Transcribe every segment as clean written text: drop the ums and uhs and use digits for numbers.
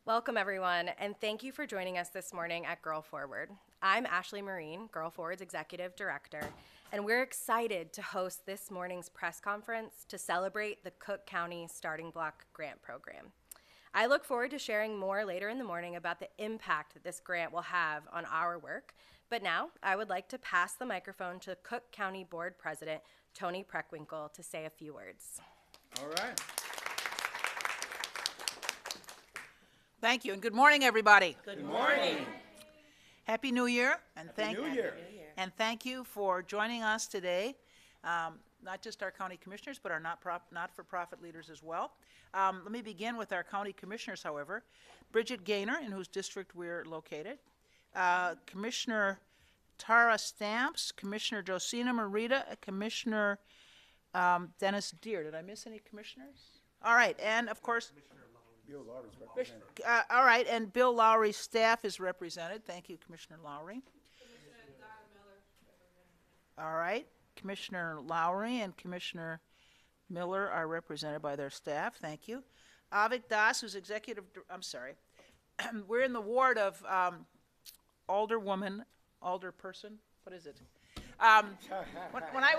Welcome, everyone, and thank you for joining us this morning at Girl Forward. I'm Ashley Marine, Girl Forward's Executive Director, and we're excited to host this morning's press conference to celebrate the Cook County Starting Block Grant Program. I look forward to sharing more later in the morning about the impact that this grant will have on our work, but now I would like to pass the microphone to Cook County Board President Tony Preckwinkle to say a few words. All right. Thank you, and good morning, everybody. Good morning. Happy New Year, and Happy New Year. thank you for joining us today. Not just our county commissioners, but our not-for-profit leaders as well. Let me begin with our county commissioners, however. Bridget Gaynor, in whose district we're located, Commissioner Tara Stamps, Commissioner Josina Marita, Commissioner Dennis Deere. Did I miss any commissioners? All right, and of course, Bill Lawry's represented. all right, and Bill Lowry's staff is represented. Thank you, Commissioner Lowry. All right, Commissioner Lowry and Commissioner Miller are represented by their staff. Thank you. Avik Das, who's we're in the ward of alderperson. What is it? When I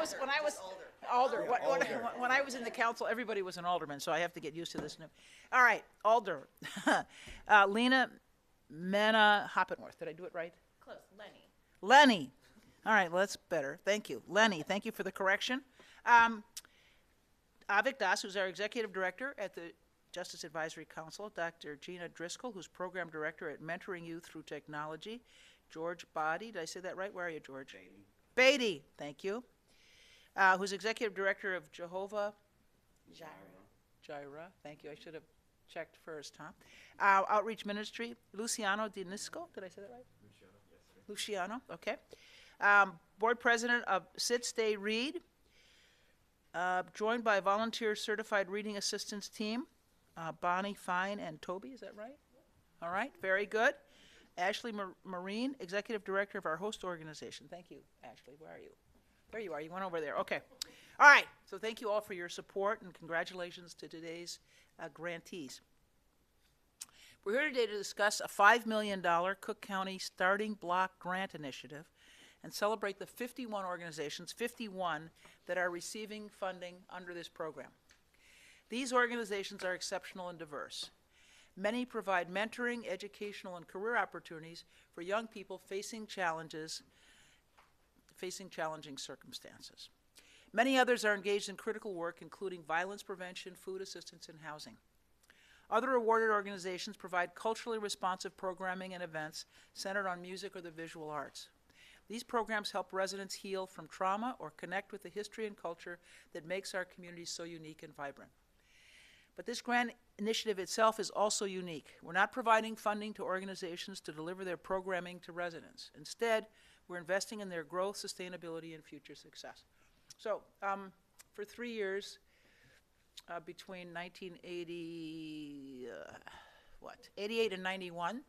was in the council, everybody was an alderman, so I have to get used to this new. All right, alder. Lena Mena Hoppenworth. Did I do it right? Close, Lenny. Lenny. All right, well, that's better. Thank you. Lenny, thank you for the correction. Avik Das, who's our executive director at the Justice Advisory Council. Dr. Gina Driscoll, who's program director at Mentoring Youth Through Technology. George Body, did I say that right? Where are you, George? Beatty, thank you. Who's executive director of Jehovah Jireh, thank you. I should have checked first, huh? Outreach Ministry, Luciano Dinisco, did I say that right? Luciano, okay. Board president of Sit Stay Read, joined by volunteer certified reading assistance team, Bonnie Fine and Toby, is that right? All right, very good. Ashley Marine, executive director of our host organization. Thank you, Ashley. Where are you? There you are. You went over there. Okay. All right. So thank you all for your support, and congratulations to today's grantees. We're here today to discuss a $5 million Cook County Starting Block Grant Initiative and celebrate the 51 organizations, 51 that are receiving funding under this program. These organizations are exceptional and diverse. Many provide mentoring, educational, and career opportunities for young people facing challenging circumstances. Many others are engaged in critical work, including violence prevention, food assistance, and housing. Other awarded organizations provide culturally responsive programming and events centered on music or the visual arts. These programs help residents heal from trauma or connect with the history and culture that makes our communities so unique and vibrant. But this grant initiative itself is also unique. We're not providing funding to organizations to deliver their programming to residents. Instead, we're investing in their growth, sustainability, and future success. So, for 3 years, between 88 and 91,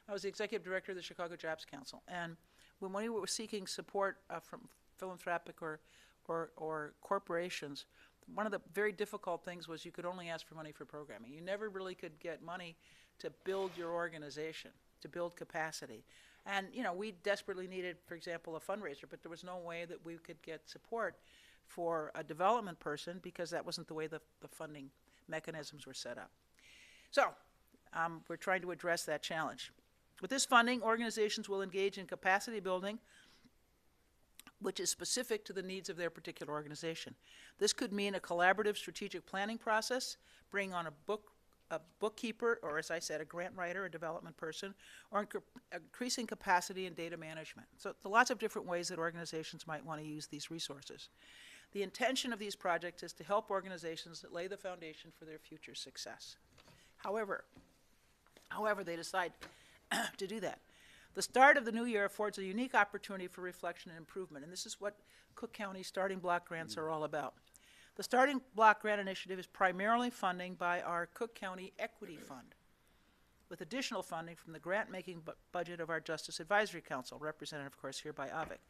I was the executive director of the Chicago Jobs Council. And when we were seeking support from philanthropic or corporations, one of the very difficult things was you could only ask for money for programming. You never really could get money to build your organization, to build capacity. And, we desperately needed, for example, a fundraiser, but there was no way that we could get support for a development person because that wasn't the way the funding mechanisms were set up. So, we're trying to address that challenge. With this funding, organizations will engage in capacity building which is specific to the needs of their particular organization. This could mean a collaborative strategic planning process, bring on a bookkeeper, or as I said, a grant writer, a development person, or increasing capacity in data management. So there are lots of different ways that organizations might want to use these resources. The intention of these projects is to help organizations that lay the foundation for their future success. However, they decide to do that. The start of the new year affords a unique opportunity for reflection and improvement, and this is what Cook County Starting Block Grants are all about. The Starting Block Grant Initiative is primarily funding by our Cook County Equity Fund, with additional funding from the grant-making budget of our Justice Advisory Council, represented, of course, here by Avik.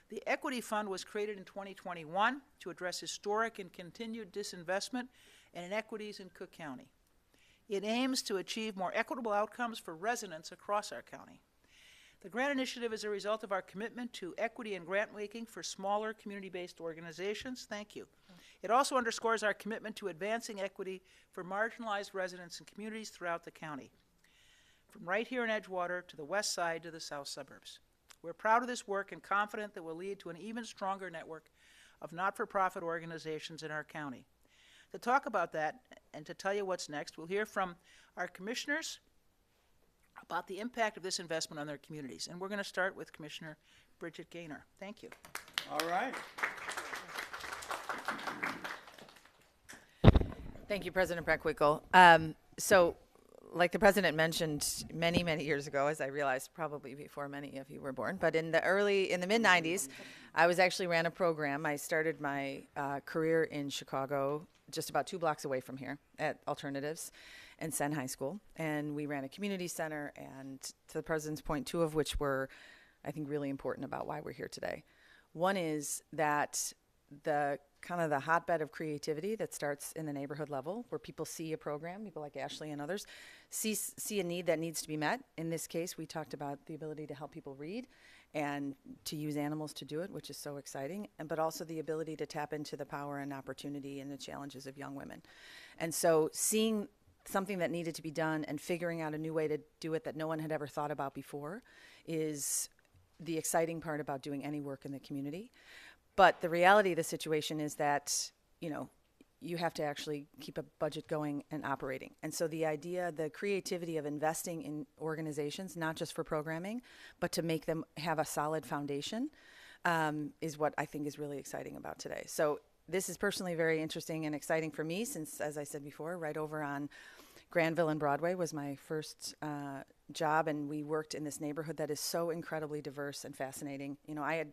The Equity Fund was created in 2021 to address historic and continued disinvestment and inequities in Cook County. It aims to achieve more equitable outcomes for residents across our county. The grant initiative is a result of our commitment to equity and grant making for smaller community-based organizations. Thank you. It also underscores our commitment to advancing equity for marginalized residents and communities throughout the county, from right here in Edgewater to the west side to the south suburbs. We're proud of this work and confident that will lead to an even stronger network of not-for-profit organizations in our county. To talk about that and to tell you what's next, we'll hear from our commissioners about the impact of this investment on their communities. And we're going to start with Commissioner Bridget Gaynor. Thank you. All right. Thank you, President Preckwinkle. So, like the President mentioned many, many years ago, as I realized probably before many of you were born, but in the mid-90s, I actually ran a program. I started my career in Chicago, just about 2 blocks away from here at Alternatives and Senn High School. And we ran a community center, and to the President's point, 2 of which were, I think, really important about why we're here today. One is that the kind of the hotbed of creativity that starts in the neighborhood level, where people see a program, people like Ashley and others, see a need that needs to be met. In this case, we talked about the ability to help people read and to use animals to do it, which is so exciting, but also the ability to tap into the power and opportunity and the challenges of young women. And so seeing something that needed to be done and figuring out a new way to do it that no one had ever thought about before is the exciting part about doing any work in the community. But the reality of the situation is that, you have to actually keep a budget going and operating. And so the idea, the creativity of investing in organizations, not just for programming, but to make them have a solid foundation, is what I think is really exciting about today. So this is personally very interesting and exciting for me since, as I said before, right over on Granville and Broadway was my first job, and we worked in this neighborhood that is so incredibly diverse and fascinating. I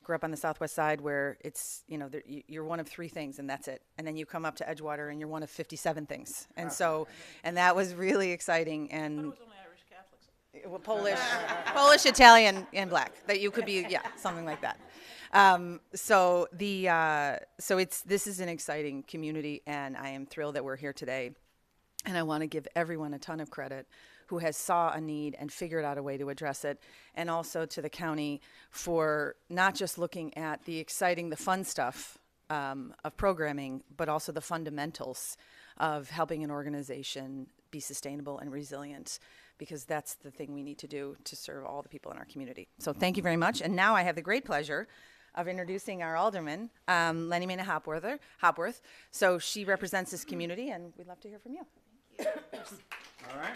grew up on the southwest side where it's, you're one of 3 things and that's it. And then you come up to Edgewater and you're one of 57 things. And so, and that was really exciting. And I thought it was only Irish Catholics. well, Polish, Italian, and Black, that you could be, something like that. So this is an exciting community, and I am thrilled that we're here today. And I want to give everyone a ton of credit who has saw a need and figured out a way to address it, and also to the county for not just looking at the fun stuff of programming, but also the fundamentals of helping an organization be sustainable and resilient, because that's the thing we need to do to serve all the people in our community. So thank you very much. And now I have the great pleasure of introducing our alderman, Lenny Mena Hopworth. So she represents this community, and we'd love to hear from you. All right.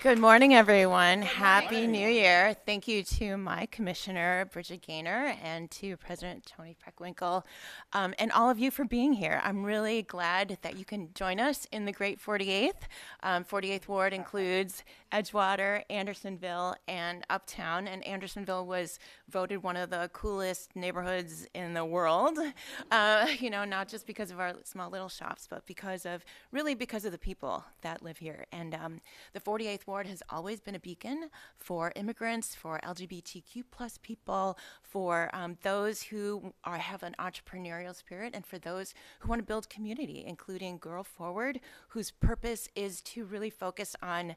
Good morning, everyone. Happy New Year. Thank you to my commissioner, Bridget Gaynor, and to President Tony Preckwinkle, and all of you for being here. I'm really glad that you can join us in the great 48th. 48th Ward includes Edgewater, Andersonville, and Uptown, and Andersonville was voted one of the coolest neighborhoods in the world, not just because of our small little shops, but because of the people that live here. And the 48th Ward has always been a beacon for immigrants, for LGBTQ plus people, for those who have an entrepreneurial spirit, and for those who want to build community, including Girl Forward, whose purpose is to really focus on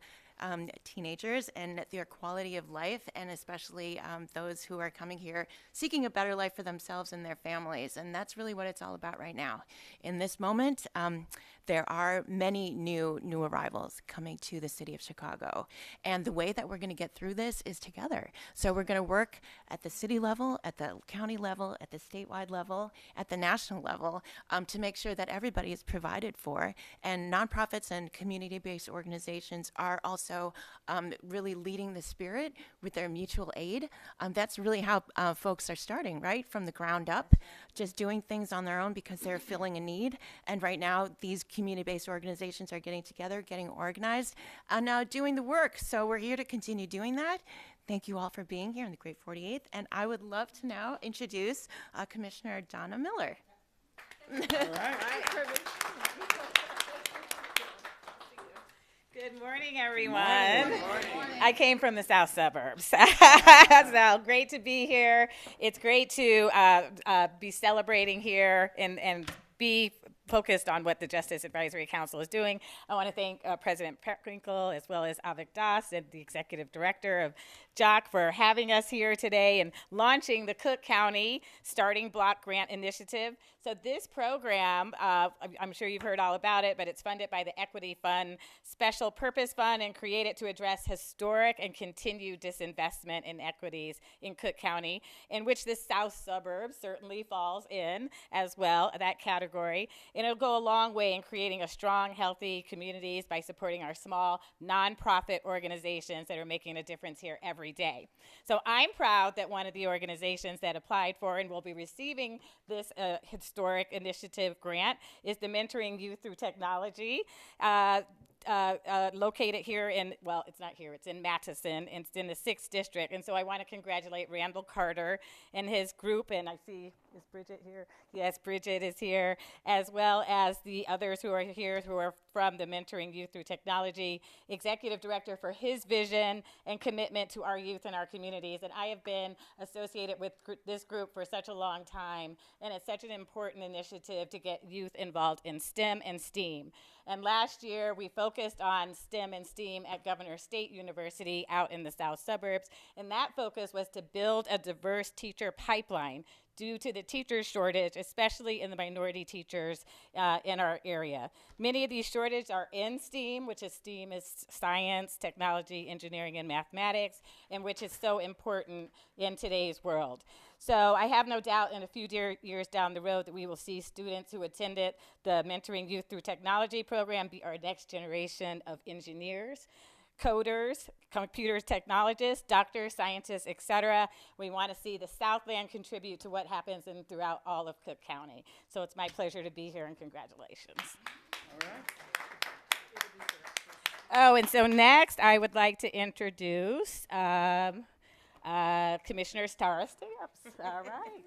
teenagers and their quality of life, and especially those who are coming here seeking a better life for themselves and their families. And that's really what it's all about right now. In this moment, there are many new arrivals coming to the city of Chicago. And the way that we're going to get through this is together. So we're going to work at the city level, at the county level, at the statewide level, at the national level, to make sure that everybody is provided for. And nonprofits and community-based organizations are also really leading the spirit with their mutual aid. That's really how folks are starting, right? From the ground up, just doing things on their own because they're filling a need. And right now, these community-based organizations are getting together, getting organized, and now doing the work. So we're here to continue doing that. Thank you all for being here in the Great 48th. And I would love to now introduce Commissioner Donna Miller. All right. Good morning, everyone. Good morning. I came from the south suburbs. So great to be here. It's great to be celebrating here and be focused on what the Justice Advisory Council is doing. I want to thank President Preckwinkle as well as Avik Das and the Executive Director of JOC for having us here today and launching the Cook County Starting Block Grant Initiative. So this program, I'm sure you've heard all about it, but it's funded by the Equity Fund Special Purpose Fund and created to address historic and continued disinvestment in equities in Cook County, in which the South Suburbs certainly falls in as well, that category. And it'll go a long way in creating a strong, healthy communities by supporting our small nonprofit organizations that are making a difference here every day. So I'm proud that one of the organizations that applied for and will be receiving this historic initiative grant is the Mentoring Youth Through Technology. Located here in, well, it's not here, it's in Madison, and it's in the 6th district. And so I want to congratulate Randall Carter and his group, and I see, is Bridget here? Yes, Bridget is here, as well as the others who are here who are from the Mentoring Youth Through Technology Executive Director for his vision and commitment to our youth and our communities. And I have been associated with this group for such a long time, and it's such an important initiative to get youth involved in STEM and STEAM. And last year, we focused on STEM and STEAM at Governor State University out in the South Suburbs. And that focus was to build a diverse teacher pipeline due to the teacher shortage, especially in the minority teachers in our area. Many of these shortages are in STEAM, which is STEAM is science, technology, engineering, and mathematics, and which is so important in today's world. So I have no doubt in a few years down the road that we will see students who attended the Mentoring Youth Through Technology program be our next generation of engineers, coders, computers technologists, doctors, scientists, etc. We want to see the Southland contribute to what happens throughout all of Cook County. So it's my pleasure to be here, and congratulations. All right. Oh, and so next I would like to introduce Commissioner Tara Stamps. All right.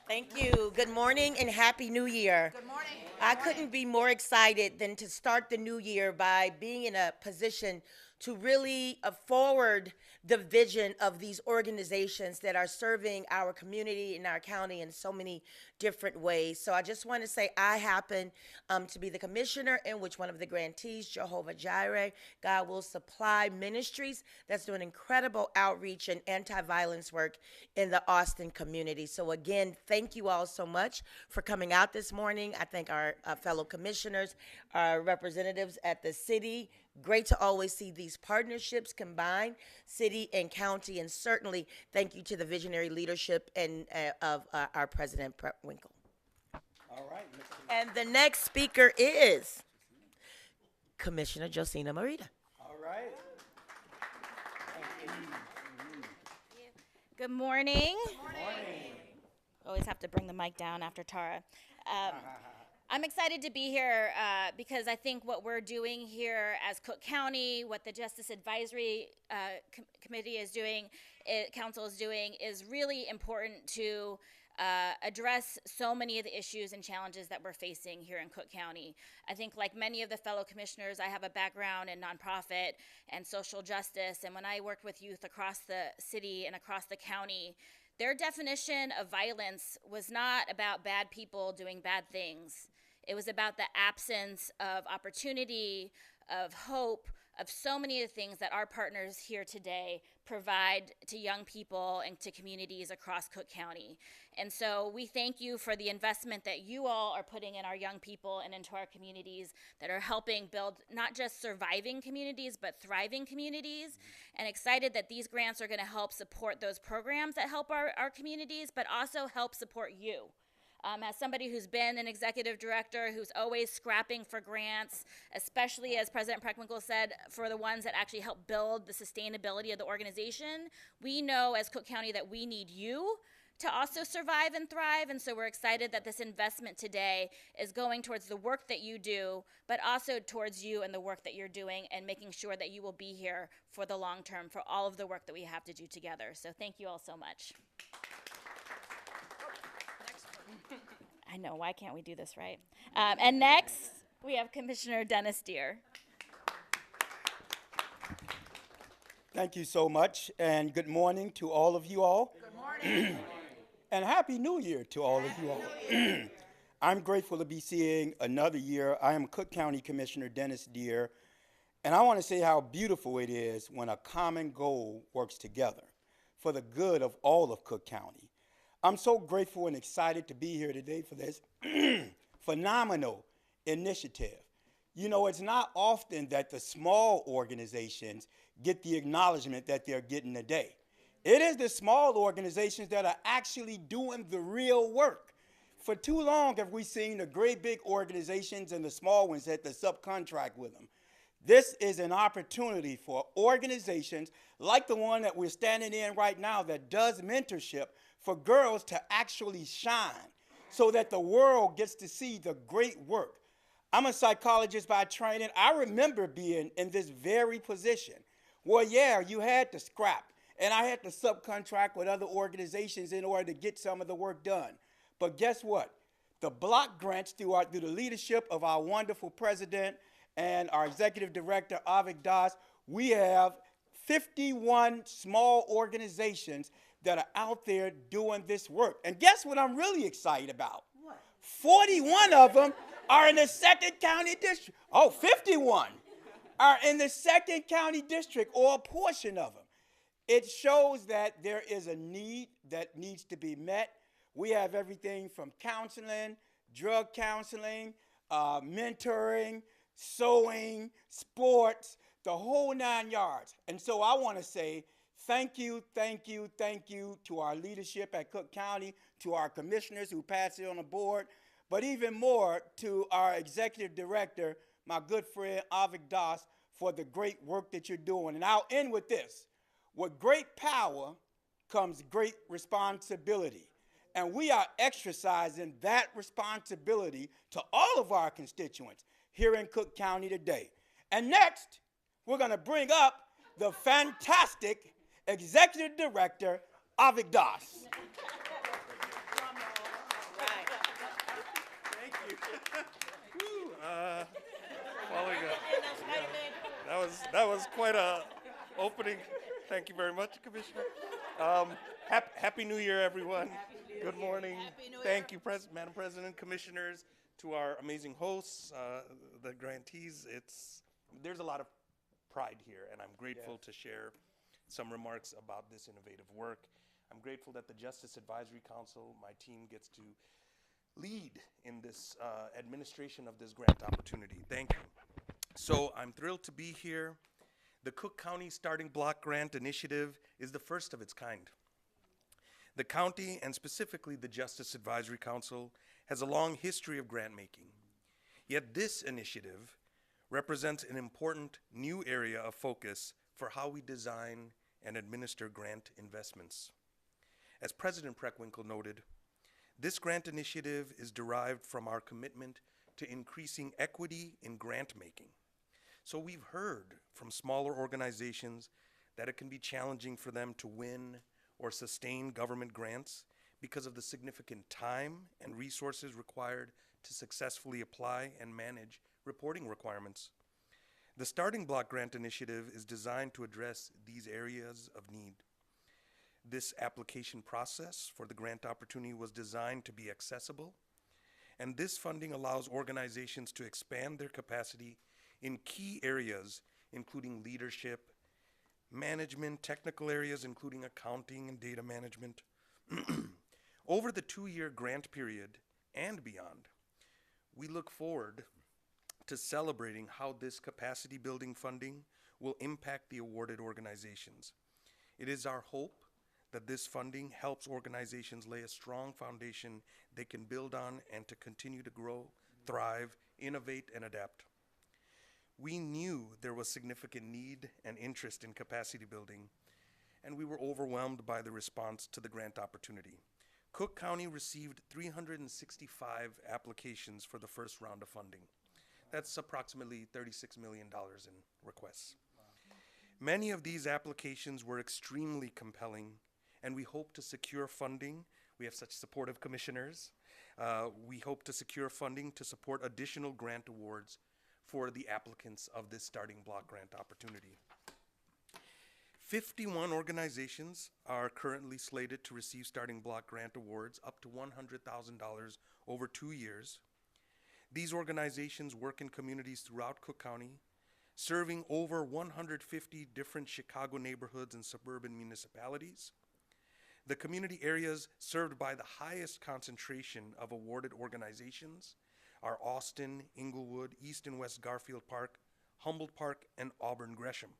Thank you. Good morning and Happy New Year. Good morning. I couldn't be more excited than to start the new year by being in a position to really forward the vision of these organizations that are serving our community and our county in so many different ways. So I just want to say I happen to be the commissioner in which one of the grantees, Jehovah Jireh, God Will Supply Ministries, that's doing incredible outreach and anti-violence work in the Austin community. So again, thank you all so much for coming out this morning. I thank our fellow commissioners, our representatives at the city. Great to always see these partnerships combine, city and county, and certainly thank you to the visionary leadership and of our President Preckwinkle. All right. And the next speaker is Commissioner Josina Morita. All right. Good morning. Good morning. Always have to bring the mic down after Tara. I'm excited to be here because I think what we're doing here as Cook County, what the Justice Advisory Committee is doing, Council is doing, is really important to address so many of the issues and challenges that we're facing here in Cook County. I think like many of the fellow commissioners, I have a background in nonprofit and social justice, and when I worked with youth across the city and across the county, their definition of violence was not about bad people doing bad things. It was about the absence of opportunity, of hope, of so many of the things that our partners here today provide to young people and to communities across Cook County. And so we thank you for the investment that you all are putting in our young people and into our communities that are helping build not just surviving communities, but thriving communities. And excited that these grants are going to help support those programs that help our communities, but also help support you. As somebody who's been an executive director, who's always scrapping for grants, especially as President Preckwinkle said, for the ones that actually help build the sustainability of the organization, we know as Cook County that we need you to also survive and thrive, and so we're excited that this investment today is going towards the work that you do, but also towards you and the work that you're doing and making sure that you will be here for the long term for all of the work that we have to do together. So thank you all so much. I know, why can't we do this right? And next, we have Commissioner Dennis Deere. Thank you so much, and good morning to all of you all. Good morning. And Happy New Year to all of you all. I'm grateful to be seeing another year. I am Cook County Commissioner Dennis Deere, and I want to say how beautiful it is when a common goal works together for the good of all of Cook County. I'm so grateful and excited to be here today for this phenomenal initiative. You know, it's not often that the small organizations get the acknowledgement that they're getting today. It is the small organizations that are actually doing the real work. For too long have we seen the great big organizations and the small ones that the subcontract with them. This is an opportunity for organizations like the one that we're standing in right now that does mentorship for girls to actually shine so that the world gets to see the great work. I'm a psychologist by training. I remember being in this very position where, yeah, you had to scrap, and I had to subcontract with other organizations in order to get some of the work done. But guess what? The block grants through the leadership of our wonderful president and our executive director, Avik Das, we have 51 small organizations that are out there doing this work. And guess what I'm really excited about? What? 41 of them are in the 2nd County District. Oh, 51 are in the 2nd County District, or a portion of them. It shows that there is a need that needs to be met. We have everything from counseling, drug counseling, mentoring, sewing, sports, the whole 9 yards. And so I want to say thank you, thank you, thank you to our leadership at Cook County, to our commissioners who passed it on the board, but even more to our executive director, my good friend Avik Das, for the great work that you're doing. And I'll end with this. With great power comes great responsibility. And we are exercising that responsibility to all of our constituents here in Cook County today. And next, we're going to bring up the fantastic Executive Director, Avik Das. Thank you. Following that was quite a opening. Thank you very much, Commissioner. Happy New Year, everyone. Good morning. Thank you, Madam President, Commissioners, to our amazing hosts, the grantees. There's a lot of pride here, and I'm grateful to share some remarks about this innovative work. I'm grateful that the Justice Advisory Council, my team, gets to lead in this administration of this grant opportunity. Thank you. So I'm thrilled to be here. The Cook County Starting Block Grant Initiative is the first of its kind. The county, and specifically the Justice Advisory Council, has a long history of grant making. Yet this initiative represents an important new area of focus for how we design and administer grant investments. As President Preckwinkle noted, this grant initiative is derived from our commitment to increasing equity in grant making. So we've heard from smaller organizations that it can be challenging for them to win or sustain government grants because of the significant time and resources required to successfully apply and manage reporting requirements. The Starting Block Grant Initiative is designed to address these areas of need. This application process for the grant opportunity was designed to be accessible, and this funding allows organizations to expand their capacity in key areas, including leadership, management, technical areas, including accounting and data management. Over the 2-year grant period and beyond, we look forward to celebrating how this capacity building funding will impact the awarded organizations. It is our hope that this funding helps organizations lay a strong foundation they can build on and to continue to grow, thrive, innovate, and adapt. We knew there was significant need and interest in capacity building, and we were overwhelmed by the response to the grant opportunity. Cook County received 365 applications for the first round of funding. That's approximately $36 million in requests. Many of these applications were extremely compelling, and we hope to secure funding. We have such supportive commissioners. We hope to secure funding to support additional grant awards for the applicants of this Starting Block Grant opportunity. 51 organizations are currently slated to receive starting block grant awards up to $100,000 over 2 years. These organizations work in communities throughout Cook County, serving over 150 different Chicago neighborhoods and suburban municipalities. The community areas served by the highest concentration of awarded organizations are Austin, Inglewood, East and West Garfield Park, Humboldt Park, and Auburn Gresham.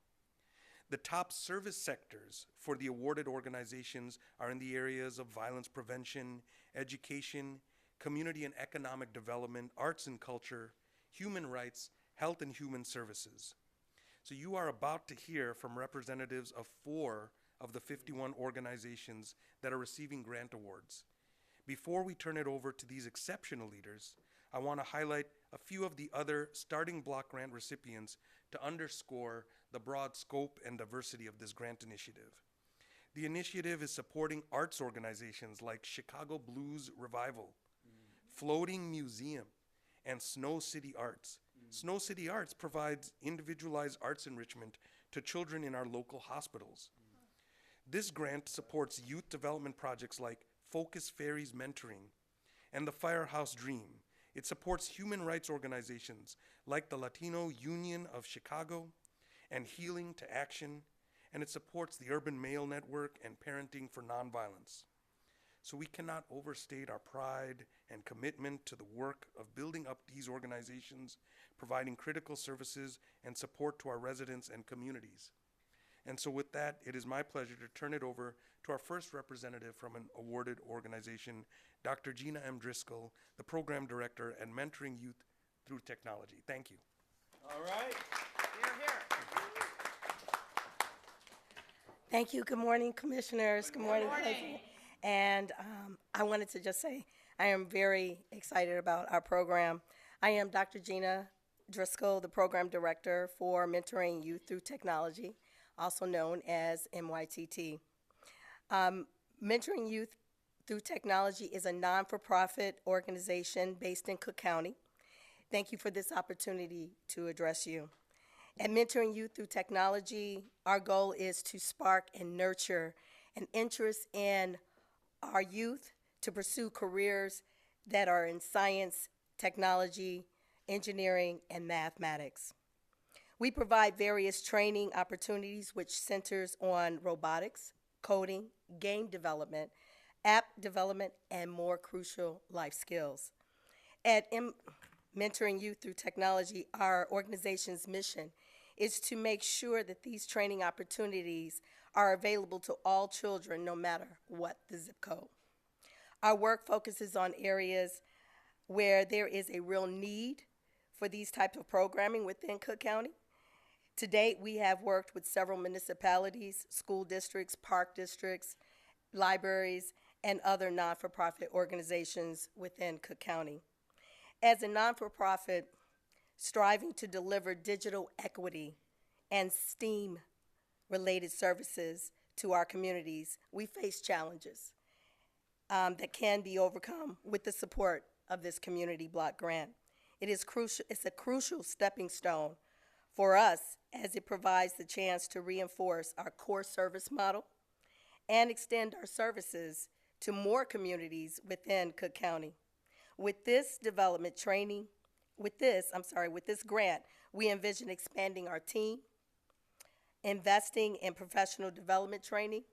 The top service sectors for the awarded organizations are in the areas of violence prevention, education, community and economic development, arts and culture, human rights, health and human services. So you are about to hear from representatives of 4 of the 51 organizations that are receiving grant awards. Before we turn it over to these exceptional leaders, I want to highlight a few of the other starting block grant recipients to underscore the broad scope and diversity of this grant initiative. The initiative is supporting arts organizations like Chicago Blues Revival, Floating Museum, and Snow City Arts. Snow City Arts provides individualized arts enrichment to children in our local hospitals. This grant supports youth development projects like Focus Fairies Mentoring and the Firehouse Dream. It supports human rights organizations like the Latino Union of Chicago and Healing to Action, and it supports the Urban Male Network and Parenting for Nonviolence. So we cannot overstate our pride and commitment to the work of building up these organizations, providing critical services and support to our residents and communities. And so with that, it is my pleasure to turn it over to our first representative from an awarded organization, Dr. Gina M. Driscoll, the Program Director and Mentoring Youth Through Technology. Thank you. All right. Thank you. Good morning, commissioners. Good morning, President. And I wanted to just say I am very excited about our program. I am Dr. Gina Driscoll, the Program Director for Mentoring Youth Through Technology, also known as MYTT. Mentoring Youth Through Technology is a non-for-profit organization based in Cook County. Thank you for this opportunity to address you. At Mentoring Youth Through Technology, our goal is to spark and nurture an interest in our youth to pursue careers that are in science, technology, engineering, and mathematics. We provide various training opportunities which centers on robotics, coding, game development, app development, and more crucial life skills. At Mentoring Youth Through Technology, our organization's mission is to make sure that these training opportunities are available to all children, no matter what the zip code. Our work focuses on areas where there is a real need for these types of programming within Cook County. To date, we have worked with several municipalities, school districts, park districts, libraries, and other non-for-profit organizations within Cook County. As a non-for-profit striving to deliver digital equity and STEAM-related services to our communities, we face challenges that can be overcome with the support of this community block grant. It's a crucial stepping stone for us as it provides the chance to reinforce our core service model and extend our services to more communities within Cook County. With this grant, we envision expanding our team, investing in professional development training,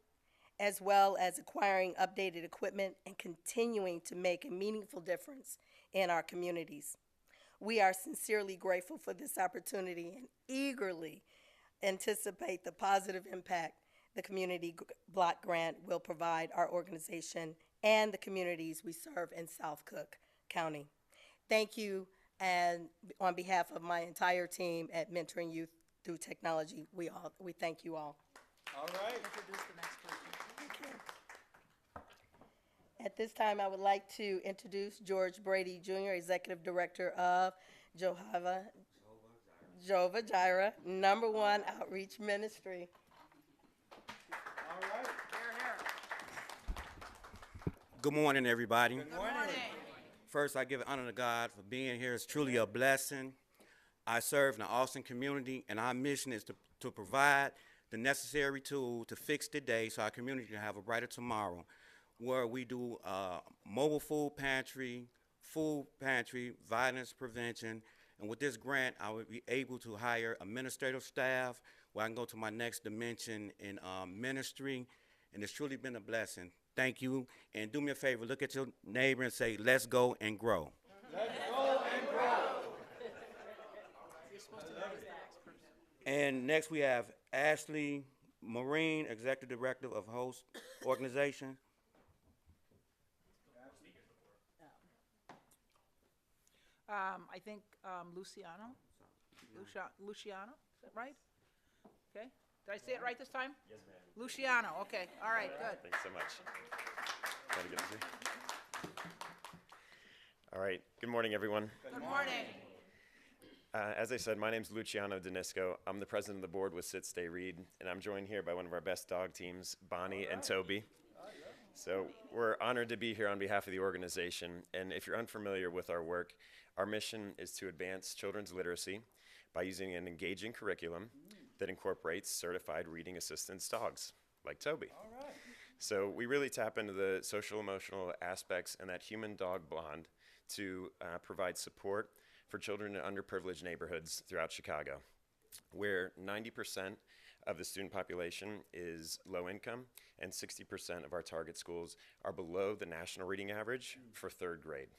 as well as acquiring updated equipment and continuing to make a meaningful difference in our communities. We are sincerely grateful for this opportunity and eagerly anticipate the positive impact the community block grant will provide our organization and the communities we serve in South Cook County. Thank you, and on behalf of my entire team at Mentoring Youth Through Technology, we thank you all. All right. Introduce the next person. At this time, I would like to introduce George Brady Jr., Executive Director of Jehovah Jireh, #1 Outreach Ministry. All right. Good morning, everybody. Good morning. First, I give honor to God for being here. It's truly a blessing. I serve in the Austin community, and our mission is to provide the necessary tool to fix today so our community can have a brighter tomorrow, where we do mobile food pantry, violence prevention, and with this grant, I would be able to hire administrative staff where I can go to my next dimension in ministry, and it's truly been a blessing. Thank you, and do me a favor, look at your neighbor and say, let's go and grow. Let's go and grow. And next we have Ashley Marine, Executive Director of Host Organization. I think Luciano, is that right? Okay, did I say it right this time? Yes, ma'am. Luciano, okay, all right, good. Thanks so much. Glad to get to see. All right, good morning, everyone. Good morning. As I said, my name's Luciano Danisco. I'm the president of the board with Sit, Stay, Read, and I'm joined here by one of our best dog teams, Bonnie and Toby. So we're honored to be here on behalf of the organization, and if you're unfamiliar with our work, our mission is to advance children's literacy by using an engaging curriculum that incorporates certified reading assistance dogs, like Toby. All right. So we really tap into the social emotional aspects and that human-dog bond to provide support for children in underprivileged neighborhoods throughout Chicago, where 90% of the student population is low income and 60% of our target schools are below the national reading average for 3rd grade.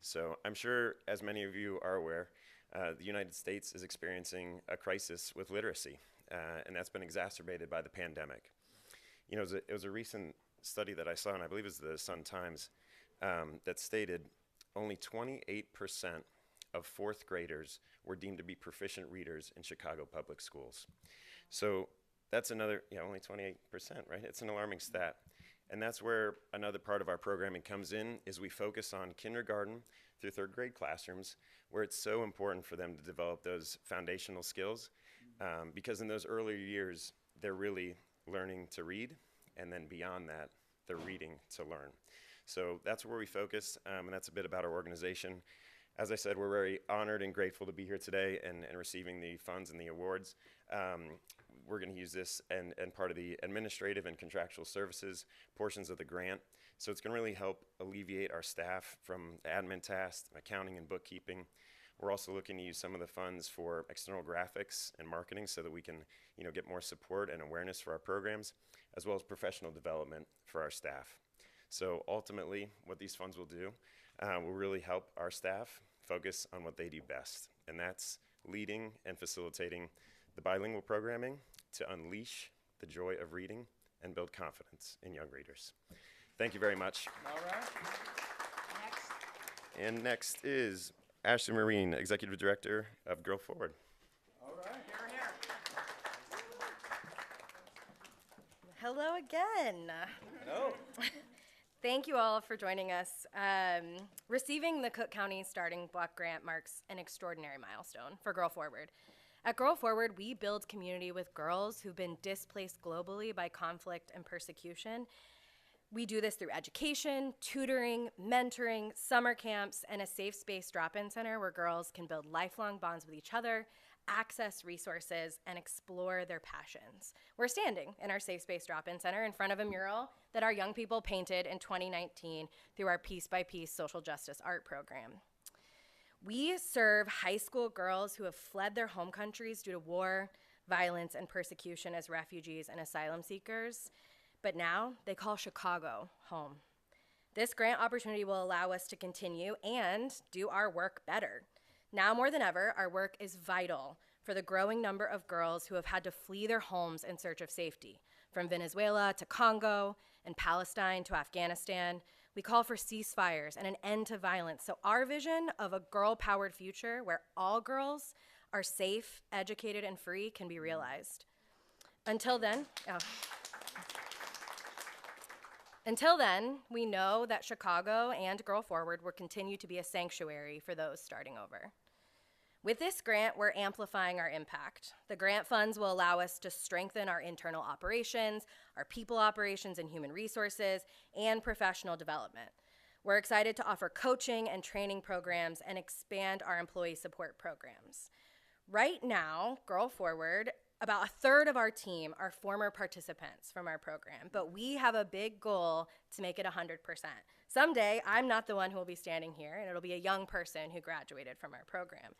So I'm sure, as many of you are aware, the United States is experiencing a crisis with literacy, and that's been exacerbated by the pandemic. You know, it was a recent study that I saw, and I believe it was the Sun-Times, that stated only 28% of 4th graders were deemed to be proficient readers in Chicago public schools. So that's another, only 28%, right? It's an alarming stat. And that's where another part of our programming comes in, is we focus on kindergarten through 3rd grade classrooms, where it's so important for them to develop those foundational skills, because in those earlier years, they're really learning to read, and then beyond that, they're reading to learn. So that's where we focus, and that's a bit about our organization. As I said, we're very honored and grateful to be here today and receiving the funds and the awards. We're going to use this and part of the administrative and contractual services portions of the grant. So it's going to really help alleviate our staff from admin tasks, accounting and bookkeeping. We're also looking to use some of the funds for external graphics and marketing so that we can get more support and awareness for our programs, as well as professional development for our staff. So ultimately, what these funds will do will really help our staff focus on what they do best, and that's leading and facilitating the bilingual programming to unleash the joy of reading and build confidence in young readers. Thank you very much. All right. And next is Ashley Marine, Executive Director of Girl Forward. All right. Hello again. Hello. Thank you all for joining us. Receiving the Cook County Starting Block Grant marks an extraordinary milestone for Girl Forward. At Girl Forward, we build community with girls who've been displaced globally by conflict and persecution. We do this through education, tutoring, mentoring, summer camps, and a safe space drop-in center where girls can build lifelong bonds with each other, access resources, and explore their passions. We're standing in our safe space drop-in center in front of a mural that our young people painted in 2019 through our Piece by Piece social justice art program. We serve high school girls who have fled their home countries due to war, violence, and persecution as refugees and asylum seekers, but now they call Chicago home. This grant opportunity will allow us to continue and do our work better. Now more than ever, our work is vital for the growing number of girls who have had to flee their homes in search of safety. From Venezuela to Congo and Palestine to Afghanistan, we call for ceasefires and an end to violence. So our vision of a girl-powered future where all girls are safe, educated, and free can be realized. Until then, we know that Chicago and Girl Forward will continue to be a sanctuary for those starting over. With this grant, we're amplifying our impact. The grant funds will allow us to strengthen our internal operations, our people operations and human resources, and professional development. We're excited to offer coaching and training programs and expand our employee support programs. Right now, Girl Forward About a third of our team are former participants from our program, but we have a big goal to make it 100%. Someday, I'm not the one who will be standing here, and it'll be a young person who graduated from our program.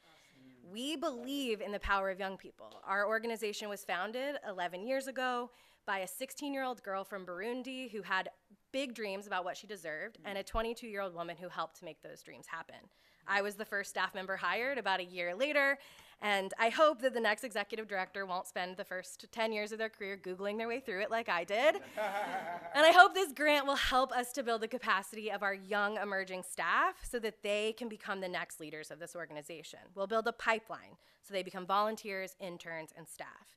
We believe in the power of young people. Our organization was founded 11 years ago by a 16-year-old girl from Burundi who had big dreams about what she deserved, and a 22-year-old woman who helped to make those dreams happen. I was the first staff member hired about a year later, and I hope that the next executive director won't spend the first 10 years of their career Googling their way through it like I did. And I hope this grant will help us to build the capacity of our young emerging staff so that they can become the next leaders of this organization. We'll build a pipeline so they become volunteers, interns, and staff.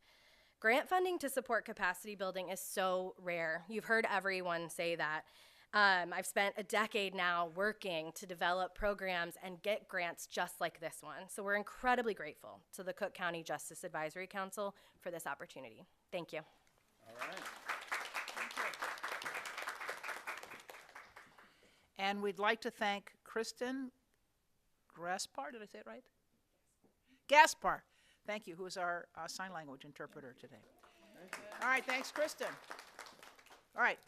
Grant funding to support capacity building is so rare. You've heard everyone say that. I've spent a decade now working to develop programs and get grants just like this one. So we're incredibly grateful to the Cook County Justice Advisory Council for this opportunity. Thank you. All right. And we'd like to thank Kristen Gaspar, did I say it right? Gaspar, thank you, who is our sign language interpreter today. All right, thanks, Kristen. All right.